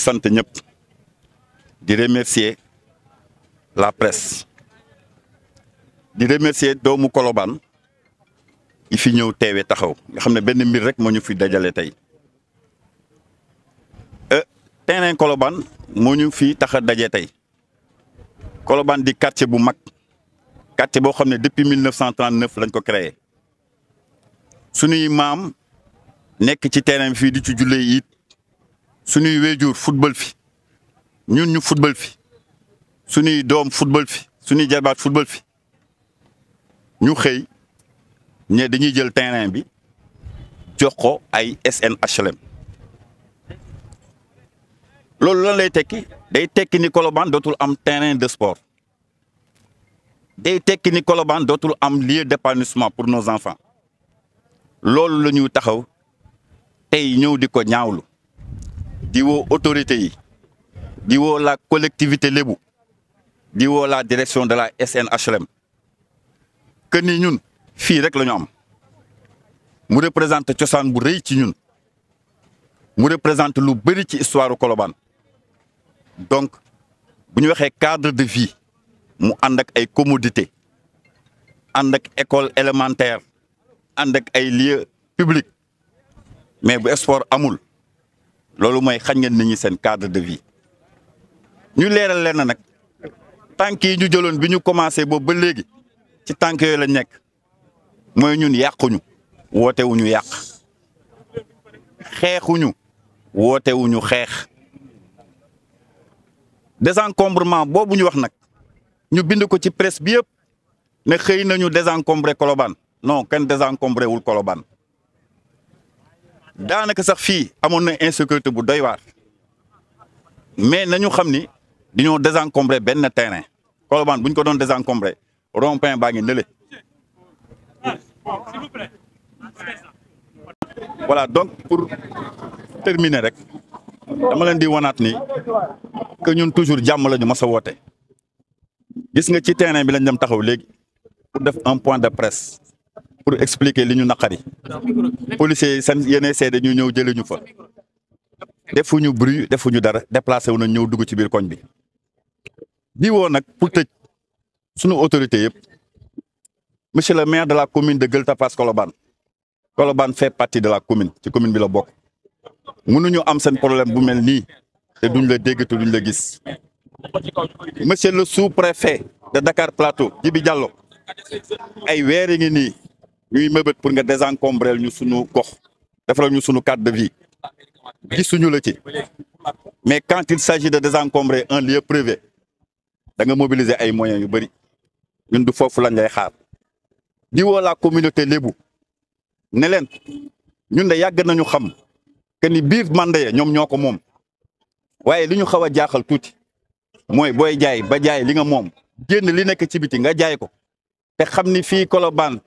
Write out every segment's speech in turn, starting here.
sant ñëpp di remercier la presse di remercier doomu Colobane yi fi ñëw teewe taxaw nga xam ne benn mbir rek moo ñu fi dajale tey terrain Colobane moo ñu fi tax a daje tey Colobane di quartier bu mag quartier boo xam ne depuis 1939 lañ ko créé suñuy maam nekk ci terrain fii di ci jullee it suñuy wéjur football fi ñun ñu football fi suñuy doom football fi suñuy jarbaat football fi ñu xëy ñe dañuy jël terrain bi jox ko ay SNHLM loolu lan lay tekki day tekki ni Colobane dootul am terrain de sport day tekki ni Colobane dootul am lieu d'épanouissement pour nos enfants loolu la ñuy taxaw tey ñëw di ko ñaawlu di woo autorité yi di woo la collectivité lébu di woo la direction de la SNHLM que ni ñun fii rek la ñu am mu représente cosaan bu rëy ci ñun mu représente lu bëri ci histoire Colobane donc bu ñu waxee cadre de vie mu ànd ak ay commodité ànd ak école élémentaire ànd ak ay lieux publics mais bu sport amul loolu mooy xañ ngeen nit ñi seen cadre de vie ñu leeral leen nag tànk yi ñu jëloon bi ñu commencé boobu ba léegi ci tànk yooyu lañ nekk mooy ñun yàquñu wootewuñu yàq xeexuñu wootewuñu xeex désencombrement boobu ñu wax nag ñu bind ko ci presse bi yëpp ne xëy nañu désencombré Colobane non kenn désencombré wul Colobane daanaka sax fii amoon na insécurité bu doy waar mais nañu xam ni dañoo désencombré benn terrain Colobane bu ñu ko doon désencombré rond-point baa ngi nële. Voilà donc pour terminer rek dama leen di wanaat ni que ñun toujours jàmm la ñu mas a woote gis nga ci terrain bi lañ dem taxaw léegi pour def un point de presse pour expliquer li ñu naqari policiers yi seen yeneen seede ñu ñëw jëlee ñu fa defuñu bruit defuñu dara déplacé wu nañ ñëw dugg ci biir koñ bi. di woo nag pour tëj sunu autorité yëpp monsieur le maire de la commune de Gueule Tapée Colobane Colobane fait partie de la commune ci commune bi la bokk mënuñu am seen problème bu mel nii te duñ la dégg te duñ la gis monsieur le sous-préfet de Dakar Plateau Djibi Diallo ay weer yi ngi nii ñuy mëbët pour nga désencombrer ñu sunu gox defaral ñu sunu cadre de vie gisuñu la ci mais quand il s'agit de désencombrer un lieu privé da nga mobiliser ay moyens yu bëri ñun du foofu lañ lay xaar di woo la communauté lébu ne leen ñun de yàgg nañu xam que ni biir Mandé ñoom ñoo ko moom waaye li ñu xaw a jaaxal tuuti mooy booy jaay ba jaay li nga moom génn li nekk ci biti nga jaay ko te xam ni fii Colobane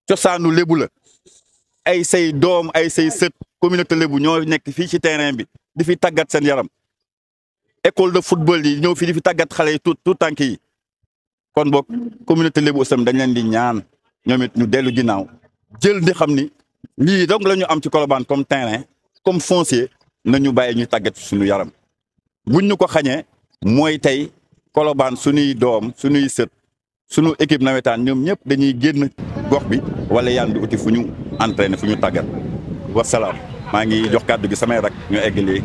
cosaanu lébu la ay say doom ay say sët communauté lébu ñoo nekk fii ci terrain bi di fi tàggat seen yaram école de football yi ñëw fii di fi tàggat xale yi tout tànk yi kon boog communauté lébu aussi dañ leen di ñaan ñoom it ñu dellu ginnaaw jël di xam ni lii donc la ñu am ci Colobane comme terrain comme foncier nañu bàyyi ñu tàggat suñu yaram buñ ñu ko xañee mooy tey Colobane suñuy doom suñuy sët suñu équipe nawetaan ñoom ñëpp dañuy génn gox bi wala yaan di uti fu ñu entraîné fu ñu tàggat wasalaam maa ngi jox kàddu gi samay rak ñu eggali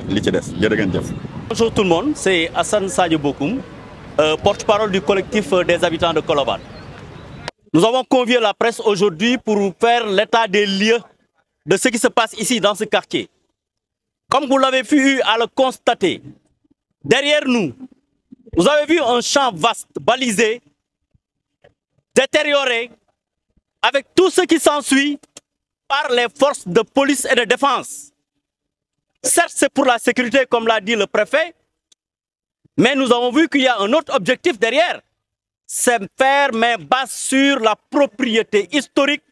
li ci des jërë ngeen jëf. Bonjour tout le monde, c'est Hassan Sadio Bokoum, porte-parole du collectif des habitants de Colobane. Nous avons convié la presse aujourd'hui pour faire l'état des lieux de ce qui se passe ici dans ce quartier. Comme vous l'avez pu à le constater, derrière nous, vous avez vu un champ vaste, balisé, détérioré, avec tout ce qui s'ensuit par les forces de police et de défense. Certes, c'est pour la sécurité, comme l'a dit le préfet, mais nous avons vu qu'il y a un autre objectif derrière. C'est faire main basse sur la propriété historique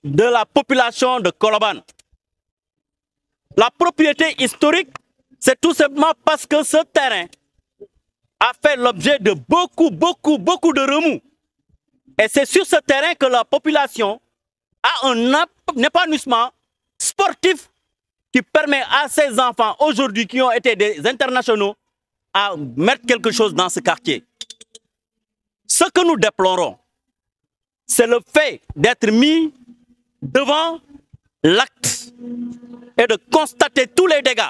de la population de Colobane. La propriété historique, c'est tout simplement parce que ce terrain a fait l'objet de beaucoup de remous. Et c'est sur ce terrain que la population a un épanouissement sportif qui permet à ces enfants aujourd'hui qui ont été des internationaux à mettre quelque chose dans ce quartier. Ce que nous déplorons, c'est le fait d'être mis devant l'acte et de constater tous les dégâts.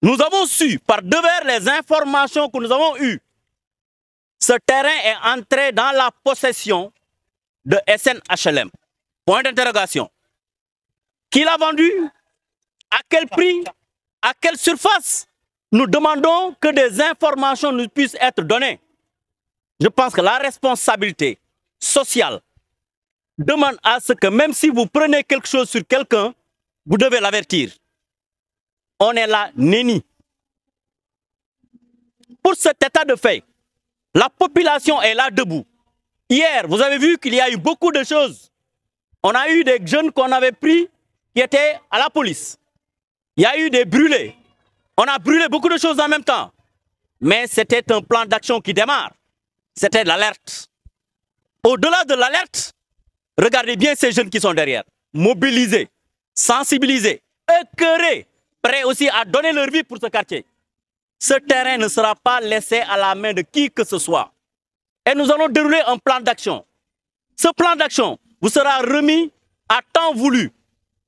Nous avons su, par devers les informations que nous avons eues, ce terrain est entré dans la possession de SNHLM. Point d'interrogation. Qui l'a vendu? À quel prix? À quelle surface? Nous demandons que des informations nous puissent être données. Je pense que la responsabilité sociale demande à ce que même si vous prenez quelque chose sur quelqu'un, vous devez l'avertir. On est là, nenni. Pour cet état de fait, la population est là debout. Hier, vous avez vu qu'il y a eu beaucoup de choses. On a eu des jeunes qu'on avait pris qui étaient à la police. Il y a eu des brûlés. On a brûlé beaucoup de choses en même temps. Mais c'était un plan d'action qui démarre. C'était l'alerte. Au-delà de l'alerte, regardez bien ces jeunes qui sont derrière. Mobilisés, sensibilisés, écœurés, prêts aussi à donner leur vie pour ce quartier. Ce terrain ne sera pas laissé à la main de qui que ce soit. Et nous allons dérouler un plan d'action. Ce plan d'action vous sera remis à temps voulu.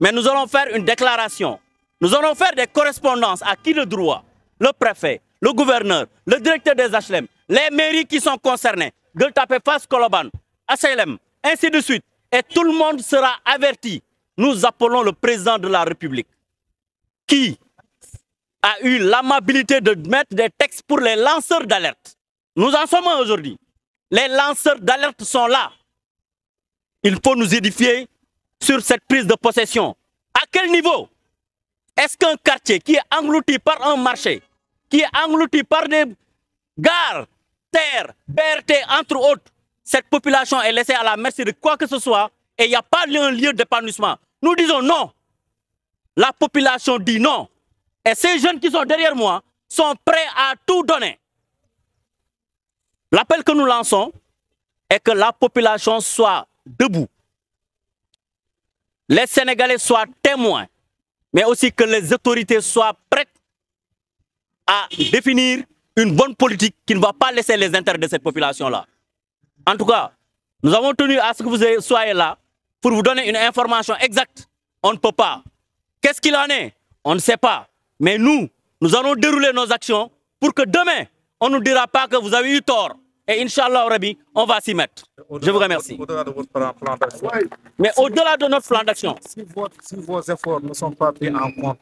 Mais nous allons faire une déclaration. Nous allons faire des correspondances à qui de droit? Le préfet, le gouverneur, le directeur des HLM, les mairies qui sont concernées, Gueule Tapée Fass Colobane, HLM, ainsi de suite. Et tout le monde sera averti. Nous appelons le président de la République, qui a eu l'amabilité de mettre des textes pour les lanceurs d'alerte. Nous en sommes aujourd'hui. Les lanceurs d'alerte sont là. Il faut nous édifier sur cette prise de possession. À quel niveau? Est-ce qu'un quartier qui est englouti par un marché, qui est englouti par des gares, terres, BRT, entre autres, cette population est laissée à la merci de quoi que ce soit et il n'y a pas un lieu d'épanouissement? Nous disons non. La population dit non. Et ces jeunes qui sont derrière moi sont prêts à tout donner. L'appel que nous lançons est que la population soit debout. Les Sénégalais soient témoins, mais aussi que les autorités soient prêtes à définir une bonne politique qui ne va pas laisser les intérêts de cette population-là. En tout cas, nous avons tenu à ce que vous soyez là pour vous donner une information exacte. On ne peut pas. Qu'est-ce qu'il en est? On ne sait pas. Mais nous allons dérouler nos actions pour que demain, on ne nous dira pas que vous avez eu tort. Et Inch'Allah, Rabbi, on va s'y mettre. Je vous remercie. Au-delà de votre plan d'action. Mais au-delà de notre plan d'action. Si vos efforts ne sont pas pris en compte,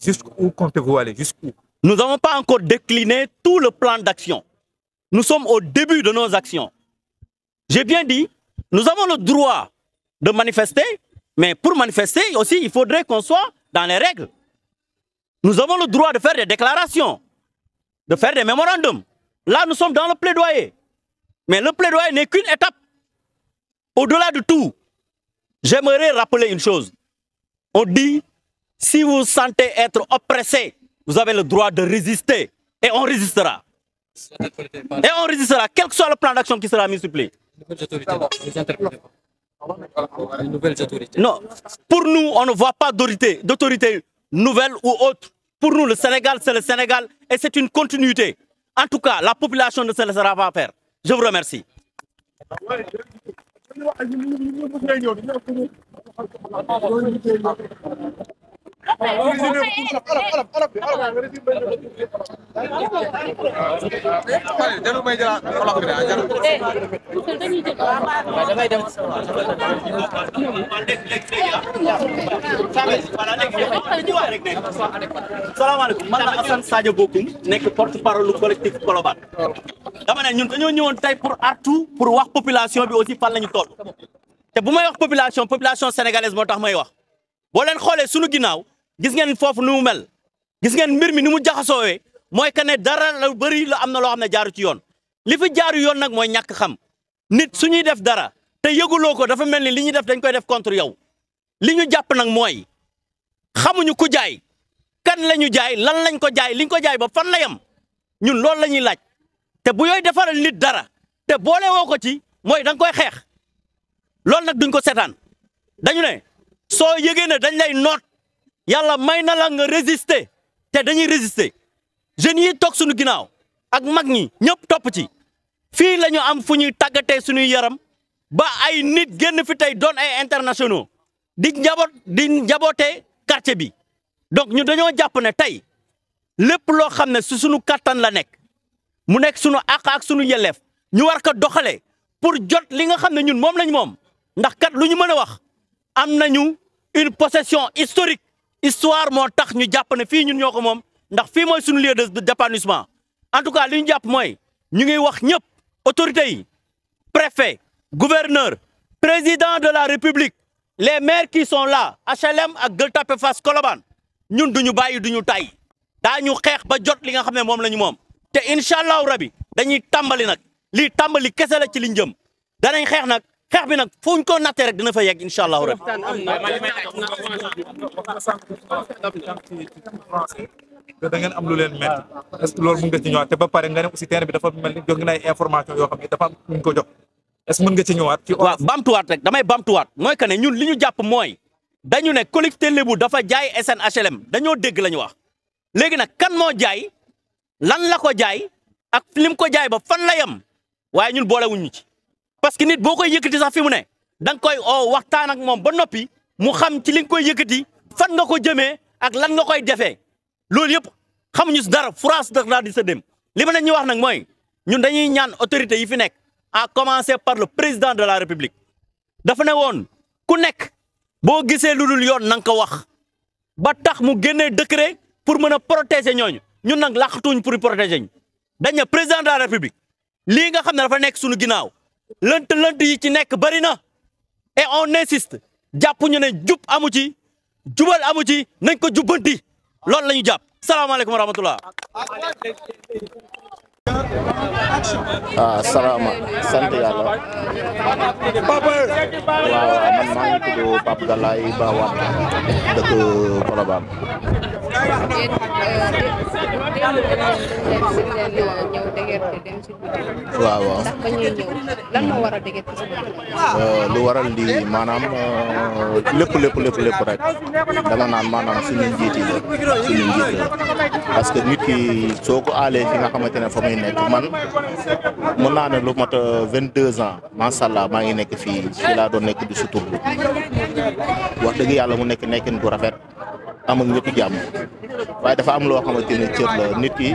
jusqu'où comptez-vous aller? Jusqu'où? Nous n'avons pas encore décliné tout le plan d'action. Nous sommes au début de nos actions. J'ai bien dit, nous avons le droit de manifester, mais pour manifester aussi, il faudrait qu'on soit dans les règles. Nous avons le droit de faire des déclarations, de faire des mémorandums. Là, nous sommes dans le plaidoyer. Mais le plaidoyer n'est qu'une étape. Au-delà de tout, j'aimerais rappeler une chose. On dit, si vous sentez être oppressé, vous avez le droit de résister. Et on résistera. Et on résistera, quel que soit le plan d'action qui sera mis sur pied. Non, pour nous, on ne voit pas d'autorité nouvelle ou autre. Pour nous, le Sénégal, c'est le Sénégal et c'est une continuité. En tout cas, la population ne se laissera pas faire. Je vous remercie. salaamaaleykum man la Assane Sadio Bokoum nekk porte-parole collectif Colobane dama ne ñun dañoo ñëwoon tey pour artu pour wax population bi aussi fan la ñu toll te bu may wax population sénégalaise moo tax may wax boo leen xoolee sunu ginnaaw gis ngeen foofu nu mu mel gis ngeen mbir mi ni mu jaxasoowee mooy que ne dara la bëri la am na loo xam ne jaaru ci yoon li fi jaaru yoon nag mooy ñàkk xam nit su ñuy def dara te yëguloo ko dafa mel ni li ñuy def dañ koy def contre yow li ñu jàpp nag mooy xamuñu ku jaay kan la ñu jaay lan lañ ko jaay liñ ko jaay ba fan la yem ñun loolu la ñuy laaj te bu yooy defaral nit dara te boole woo ko ci mooy da nga koy xeex loolu nag duñ ko seetaan dañu ne soo yëgee ne dañ lay noot yàlla may na la nga résister te dañuy résister jeunes yi toog suñu ginnaaw ak mag ñi ñëpp topp ci fii la ñu am fu ñuy tàggatee suñuy yaram ba ay nit génn fi tey doon ay internationaux di njabootee quartier bi donc ñu dañoo jàpp ne tey lépp loo xam ne si suñu kattan la nekk mu nekk suñu àq ak suñu yelleef ñu war ko doxalee pour jot li nga xam ne ñun moom lañ moom ndax kat lu ñu mën a wax am nañu une possession historique histoire moo tax ñu jàpp ne fii ñun ñoo ko moom ndax fii mooy suñu lieu d'épanouissement en tout cas li ñu jàpp mooy ñu ngi wax ñëpp autorités yi préfet gouverneur président de la république les maires qui sont là HLM ak Gueule Tapée Fass Colobane ñun duñu bàyyi duñu tàyyi daañu xeex ba jot li nga xam ne moom la ñu moom te incha allahu rabi dañuy tàmbali nag lii tàmbali kese la ci liñ jëm danañ xeex nag xeex bi nag fu ñu ko nattee rek dina fa yegg incha allahu rabi. da ngeen am lu leen métti est-ce que loolu mën nga ci ñëwaat te ba pare nga ne aussi terrain bi dafa mel ni jox ngeen ay information yoo xam ne dafa am ñu ko jox est-ce que mën nga ci ñëwaat. ci waaw bamtuwaat rek damay bamtuwaat mooy que ne ñun li ñu jàpp mooy dañu ne collectivité Lébu dafa jaay SNHLM dañoo dégg la ñu wax léegi nag kan moo jaay lan la ko jaay ak lim ko jaay ba fan la yem waaye ñun boolewuñu ci parce que nit boo koy yëkkati sax fi mu ne da nga koy oo waxtaan ak moom ba noppi mu xam ci li nga koy yëkkati fan nga ko jëmee ak lan nga koy defee loolu yëpp xamuñu si dara France daal di sa dem li ma ne ñu wax nag mooy ñun dañuy ñaan autorités yi fi nekk à commencer par le président de la république dafa ne woon ku nekk boo gisee lu dul yoon na nga ko wax ba tax mu génnee décret pour mën a protéger ñooñu ñun nag làqatuñ pour protéger ñu dañ ne président de la république lii nga xam ne dafa nekk suñu ginnaaw lënt yi ci nekk bari na et on insiste jàpp ñu ne jub amu ci jubal amu ci nañ ko jubbanti loolu la ñu jàpp salaamaaleykum wa rahmatullah. salaama sant yàlla waaw man maa ngi tudd Pape Galaye Ba Wade dëkk Colobane. waaw waaw. ndax ba ñuy ñëw lan moo war a dégg ci lu waral lii maanaam lépp rek dama naan maanaam suñu njiit yi la parce que nit ki soo ko aalee fi nga xamante ne fa muy nekk man mën naa ne lu mat 22 ans macha allah maa ngi nekk fii laa doon nekk di suturlu wax dëgg yàlla mu nekk nekkin bu rafet am ak ñëpp jàmm waaye dafa am loo xamante ne cër la nit ki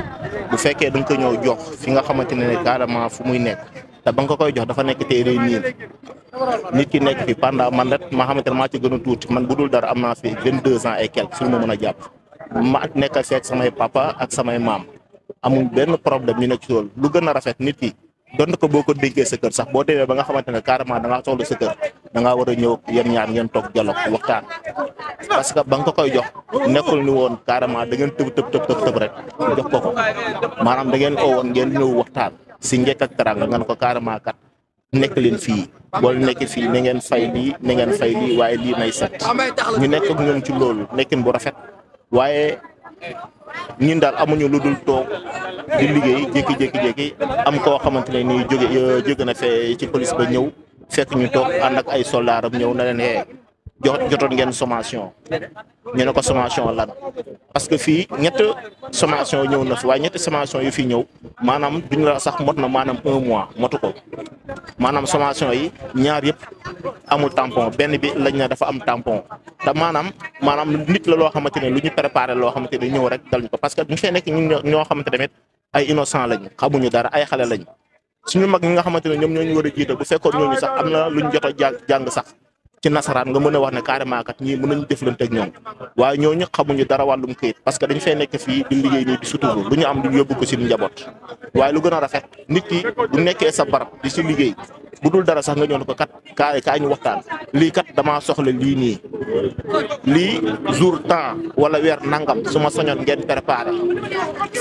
bu fekkee da nga ko ñëw jox fi nga xamante ne carrément fu muy nekk te ba nga ko koy jox dafa nekk tey day niin nit ki nekk fi pendant man rek maa xamante ne maa ci gën a tuuti man bu dul dara am naa fi 22 ans et quelque suñu ma mën a jàpp ma nekk fekk samay papa ak samay maam amul benn problème ñu nekk ci loolu lu gën a rafet nit ki doon ko boo ko déggee sa kër sax boo demee ba nga xamante ne carrément da ngaa soxla sa kër da ngaa war a ñëw yéen ñaar ngeen toog dialogue waxtaan parce que ba nga ko koy jox nekkul ni woon carrément da ngeen tëb rek jox ko maanaam da ngeen ko woon ngeen ñëw waxtaan si njëkk ak teranga nga ne ko carrément kat nekk leen fii boo nekk fii na ngeen fay lii waaye lii nay set ñu nekk ak ñoom ci loolu nekkin bu rafet waaye ñun daal amuñu lu dul toog di liggéey jékki-jékki am koo xamante ne nii jóge na fee ci police ba ñëw fekk ñu toog ànd ak ay soldaaram ñëw na leen jotoon ngeen sommation ñu ne ko sommation lan parce que fii ñett sommation ñëw na fi waaye ñetti sommation yu fi ñëw maanaam duñu la sax mot na maanaam 1 mois motu ko maanaam sommation yi ñaar yëpp amul tampon benn bi lañ na dafa am tampon te maanaam nit la loo xamante ne lu ñu préparé loo xamante ne ñëw rek dal ñu ko parce que bu fee nekk ñoo xamante tamit ay innocent lañu xamuñu dara ay xale lañu suñu mag ñi nga xamante ne ñoom ñoo ñu war a jiite bu fekkoon ñooñu sax am na luñ jot a jàng sax ci nasaraan nga mën a wax ne carrément kat ñii mën nañu deflante ak ñoom waaye ñooñu xamuñu dara wàllum këyit parce que dañu fee nekk fii di liggéey nii di suturu lu ñu am du yóbbu ko si njaboot waaye lu gën a rafet nit ki bu nekkee sa barab di si liggéey bu dul dara sax nga ñëw ne ko kat kaay ñu waxtaan lii kat damaa soxla lii nii lii jour temps wala weer nangam su ma soñoon ngeen préparé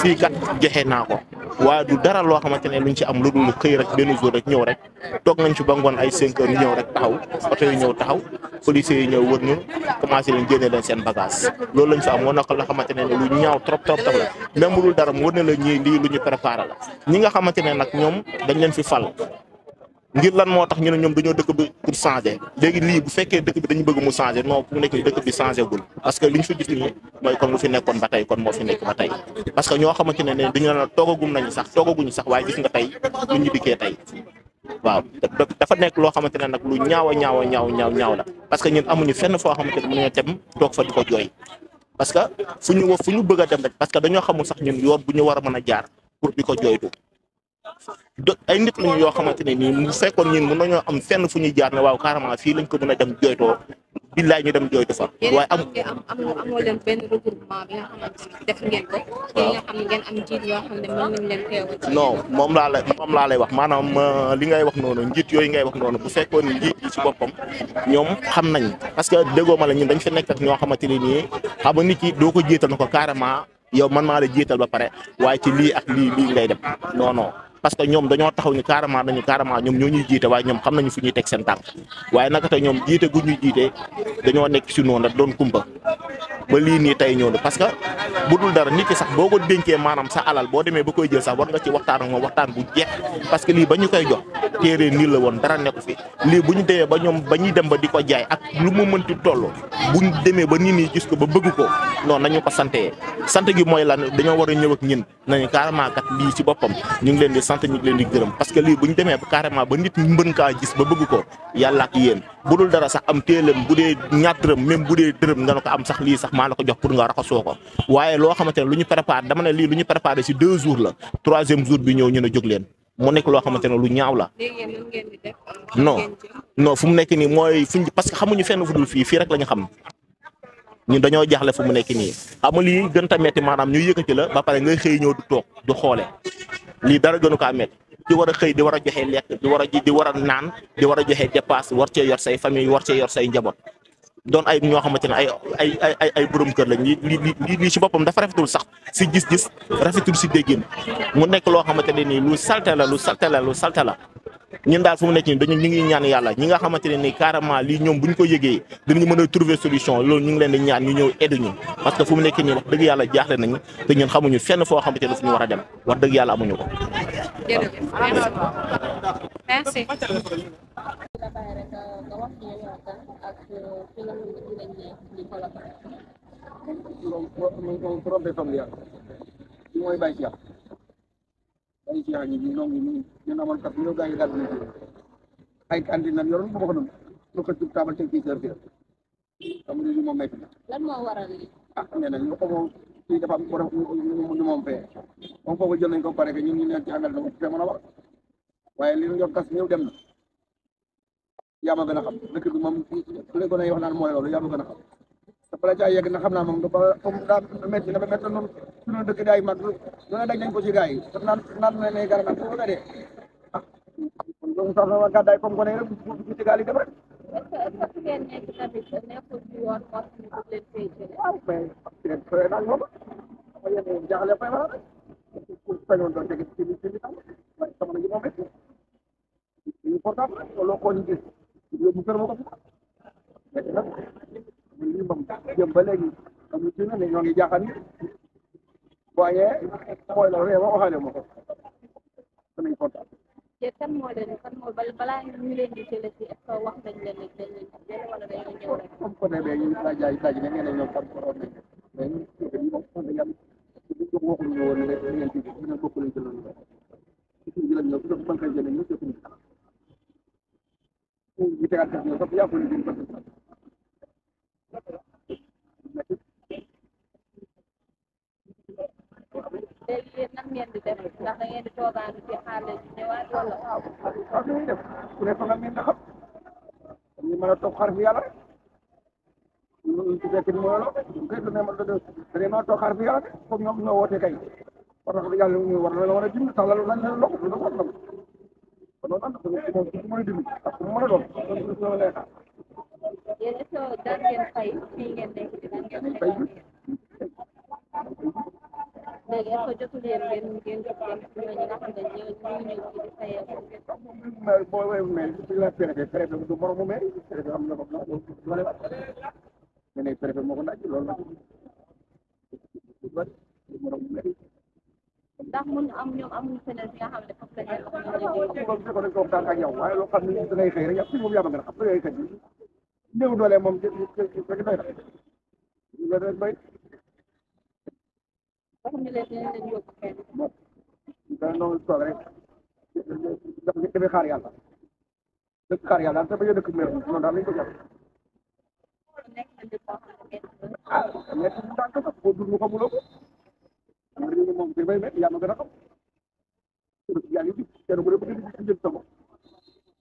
fii kat joxe naa ko waaye du dara loo xamante ne luñ ci am lu dul xëy rek benn jour rek ñëw rek toog nañ ci ba ngoon ay 5 heures ñu ñëw rek taxaw oto yi ñëw taxaw policiers yi ñëw wër ñu commencé leen génne leen seen bagage loolu lañ fi am moo nekk la xamante ne lu ñaaw trop la même bu dul dara mu wër ne la ñii lii lu ñu préparé la ñi nga xamante ne nag ñoom dañ leen fi fal ngir lan moo tax ñu ne ñoom dañoo dëkk bi pour changer léegi lii bu fekkee dëkk bi dañu bëgg mu changer non fu mu nekk dëkk bi changer gul parce que li ñu fi gis nii mooy kon lu fi nekkoon ba tey kon moo fi nekk ba tey parce que ñoo xamante ne dañu la toogagum nañu sax toogaguñu sax waaye gis nga tey lu ñu dikkee tey waaw dafa nekk loo xamante ne nag lu ñaaw la parce que ñun amuñu fenn foo xamante ne mënuñoo dem toog fa di ko jooy parce que fu ñu bëgg a dem rek parce que dañoo xamul sax ñun yoon bu ñu war a mën a jaar pour di ko jooytu ay nit lañu yoo xamante ne nii mu fekkoon ñun mën nañoo am fenn fu ñuy jaar ne waaw carrément fii lañ ko mën a dem jooytoo billaay ñu dem jooytu fa. waaye amoo leen benn regroupement bi nga xamante ne def ngeen ko. waaw nga xam ne ngeen am njiit yoo xam ne mën nañ leen teewal. non moom laa lay wax maanaam li ngay wax noonu njiit yooyu ngay wax noonu bu fekkoon njiit yi ci boppam ñoom xam nañ parce que déggoo ma la ñun dañ fa nekk ak ñoo xamante ne nii xam nga nit ki doo ko jiital na ko carrément yow man maa la jiital ba pare waaye ci lii ak lii ngay dem non parce que ñoom dañoo taxaw ni carrément ñoom ñoo ñuy jiite waaye ñoom xam nañu fu ñuy teg seen tànk waaye naka te ñoom jiite gu ñuy jiite dañoo nekk si noonu rek doon kumpa ba lii nii tey ñëw na parce que bu dul dara nit ki sax boo ko dénkee maanaam sa alal boo demee ba koy jël sax war nga ci waxtaan ak moom waxtaan bu jeex parce que lii ba ñu koy jox téere nii la woon dara nekku fi lii bu ñu demee ba ñoom ba ñuy dem ba di ko jaay ak lu mu mënti toll buñ demee ba nit ñi gis ko ba bëgg ko non nañu ko santee sant gi mooy lan dañoo war a ñëw ak ñin nañu carrément kat lii ci boppam ñu ngi leen di sant ñu ngi leen di gërëm parce que lii bu ñu demee ba carrément ba nit mbën kaa gis ba bëgg ko yàlla ak yéen bu dul dara sax am téelam bu dee ñaar dërëm même bu dee dërëm nga ne ko am sax lii sax maa la ko jox pour nga raxasoo ko waaye loo xamante ne lu ñu préparé dama ne lii lu ñu préparé ci 2 jours la 3e jour bi ñëw ñu ne jóg leen mu nekk loo xamante ne lu ñaaw la. non fu mu nekk nii mooy fuñ parce que xamuñu fenn fu dul fii rek la ñu xam ñun dañoo jaaxle fu mu nekk nii xam nga lii gën ta metti maanaam ñu yëkkati la ba pare ngay xëy ñëw du toog du xoole lii dara gënu kaa metti di war a xëy di war a joxe lekk di war a naan di war a joxe dépasse war cee yor say famille war cee yor say njaboot doon ay ñoo xamante ne ay borom kër lañ lii ci boppam dafa rafetul sax si gis-gis rafetul si déggin mu nekk loo xamante ne nii lu salte la ñun daal fu mu nekk nii ñu ngi ñaan yàlla ñi nga xamante ne nii carrément lii ñoom bu ñu ko yëgee dinañu mën a trouver solution loolu ñu ngi leen di ñaan ñu ñëw aider ñu parce que fu mu nekk nii wax dëgg yàlla jaaxle nañu te ñun xamuñu fenn foo xamante ne fu ñu war a dem wax dëgg yàlla amuñu ko. Merci. mooy Baye Cheikh ñi ñoo ngi ñu amoon kat ñu gaa yi daal di ay cantine nan yoroon bu bokk noonu lu ko ci taabal ci heure bi xam nga moom métti lan moo waral li nee na ñu ko moom fii dafa am ñu moom fee moom foofu jël nañ ko pare que ñun ñu nekk ci àndal dama fee mën a wax waaye li ñu yor kas ñëw dem na yaa ma gën a xam dëkk bi moom su leen ko wax naan mooy loolu yaa ma gën a xam te bala caa yegg na xam naa moom dafa comme daa métti na ba métti noonu suñu dëkk daay mag lu ne daj nañ ko ci gars yi te naan ne garab nag foofu nga dee ah kon donc sax na waa gàddaay comme ko ne rek bu ci gaal yi dem rek ngeen nekk tamit nekkul ci yoon moo tax ñu bëgg leen fay jëlee waaw mais fay naag moom ma yéen jaaxle fay wala rek fañoon doon tegi ci tam waaye sama na ji moom rek ñu portable rek loolu ko ñu gis yóbbu kër moo ko fi mais nag lii moom jëm ba léegi am ci ne ñoo ngi jaaxal ni waaye mooy la réew waxale ma ko danañ portable te kan moo balaa ñu leen di jëlee ci est-ce que wax nañ leen dañ leen di jëlee wala dañoo ñëw rek comme côté bee ñu la jaay daaj ne ngeen ñoom par rapport nañ mais ñu ci moom wax dëgg yàlla ñu ko waxul ñu woon ne ngeen ci ñu bokk lañ ci loolu ci ñu lañ ñëw ko ban kay jëlee ñu ci ñu tegaat def ñu sax yàqu ñu ko léegi yéen nan ngeen di def ndax da ngeen di toogaan ci xaar leen ñëwaat wala waaw ñuy def ku ne fa nga miin nga xam ñu mën a toog xar fi yàlla rek ñu ci fekk ni mooy loolu kay du ne ma da mën a toog xar fi yàlla rek foog ñoom ñoo woote kay war na yàlla ñu war na la war a dimbali sax la nañ leen loxo lu war na kon noonu ànd moom ci mooy dimbali parce que mu mën a doon loolu lay xaar yéen est-ce que daan ngeen fay fii ngeen nekk di daan ngeen fay léegi est-ce que jotu leen ngeen jot leen ñi nga xam ne ñoo ñëw ci di fayee mais boo mais ci la préfet du moromu mais préfet am na ko mais ne préfet moo ko laaj loolu la moromu mais ndax mun am ñoom amuñu feneen fi nga xam ne foofu la ñu moom su ko dañ ko waxtaan ak yow waaye loo xam ne da ngay xëy rek yàpp moom yaa ma gën a xam da ngay xëy néew doole moom rek doy na rek bay waxuñu leen dinañ leen yóbbu fenn bon da noonu toog rek daf dafay xaar yàlla dëkk xaar yàlla te ba dëkk mer noonu daal lañ ko jàpp nekk na dëkk boo xam ne ah nekk tànk sax boo dund xamuloo ko réew moom di bay met yaa ma gën a xam yaa ngi gis kenn bu dee bëgg di jëm sa bopp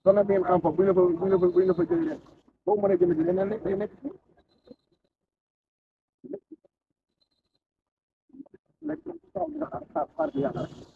soo na ngeen xam fa buñ la fa jëlee leen boo mënee jënd di leneen day nekk nekk xaar bi yàlla rek